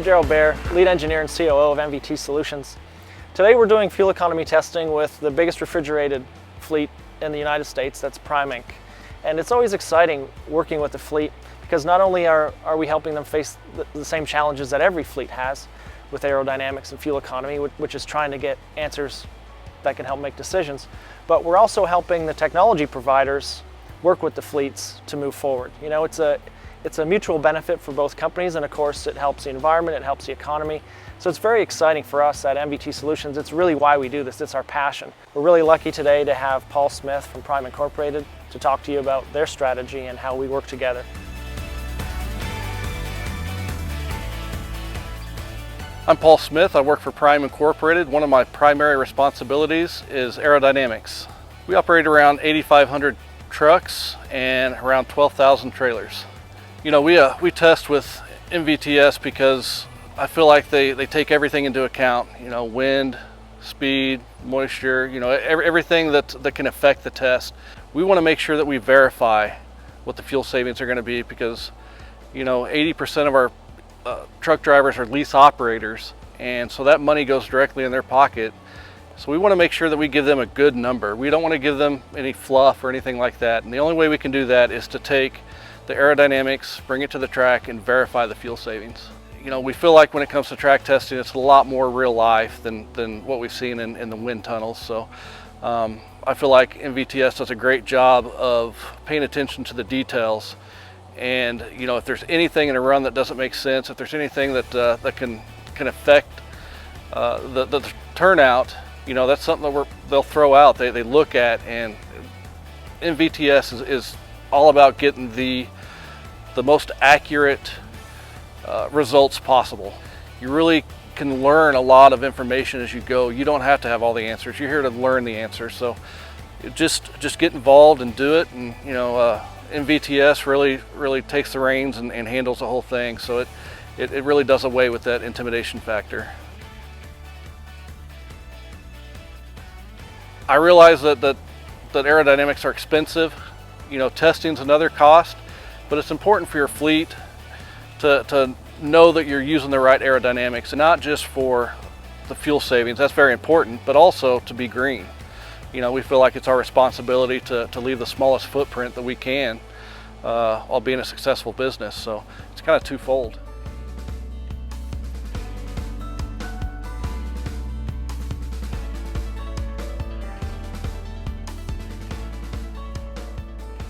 Gerald Baer, lead engineer and COO of MVT Solutions. Today we're doing fuel economy testing with the biggest refrigerated fleet in the United States, that's Prime Inc. And it's always exciting working with the fleet because not only are we helping them face the same challenges that every fleet has with aerodynamics and fuel economy, which is trying to get answers that can help make decisions, but we're also helping the technology providers work with the fleets to move forward. You know, it's a mutual benefit for both companies, and of course it helps the environment, it helps the economy. So it's very exciting for us at MVT Solutions. It's really why we do this. It's our passion. We're really lucky today to have Paul Smith from Prime Incorporated to talk to you about their strategy and how we work together. I'm Paul Smith. I work for Prime Incorporated. One of my primary responsibilities is aerodynamics. We operate around 8,500 trucks and around 12,000 trailers. You know, we test with MVTS because I feel like they take everything into account. You know, wind, speed, moisture, you know, everything that can affect the test. We want to make sure that we verify what the fuel savings are going to be because, you know, 80% of our truck drivers are lease operators, and so that money goes directly in their pocket. So we want to make sure that we give them a good number. We don't want to give them any fluff or anything like that. And the only way we can do that is to take the aerodynamics, bring it to the track, and verify the fuel savings. You know, we feel like when it comes to track testing, it's a lot more real life than what we've seen in the wind tunnels. So I feel like MVTS does a great job of paying attention to the details. And you know, if there's anything in a run that doesn't make sense, if there's anything that can affect the turnout, you know, that's something that they'll throw out. They look at, and MVTS is all about getting the most accurate results possible. You really can learn a lot of information as you go. You don't have to have all the answers. You're here to learn the answers. So just get involved and do it. And you know, MVTS really takes the reins and handles the whole thing. So it really does away with that intimidation factor. I realize that aerodynamics are expensive. You know, testing's another cost, but it's important for your fleet to know that you're using the right aerodynamics, and not just for the fuel savings. That's very important, but also to be green. You know, we feel like it's our responsibility to leave the smallest footprint that we can while being a successful business. So it's kind of twofold.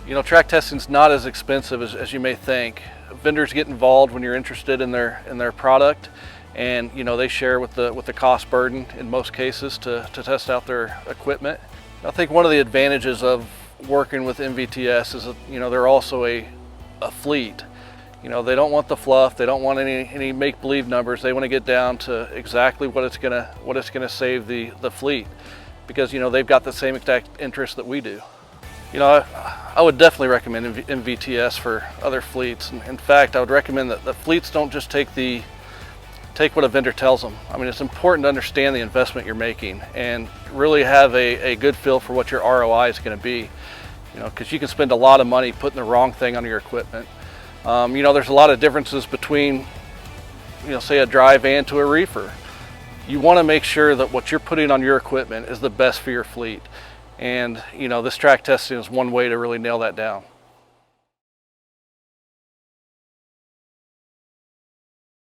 You know, track testing's not as expensive as you may think. Vendors get involved when you're interested in their product, and you know, they share with the cost burden in most cases to test out their equipment. I think one of the advantages of working with MVTS is that, you know, they're also a fleet. You know, they don't want the fluff, they don't want any make-believe numbers. They want to get down to exactly what it's gonna save the fleet, because you know, they've got the same exact interest that we do. You know, I would definitely recommend MVTS for other fleets. In fact, I would recommend that the fleets don't just take what a vendor tells them. I mean, it's important to understand the investment you're making and really have a good feel for what your ROI is going to be. You know, because you can spend a lot of money putting the wrong thing on your equipment. You know, there's a lot of differences between, you know, say a dry van to a reefer. You want to make sure that what you're putting on your equipment is the best for your fleet. And you know, this track testing is one way to really nail that down.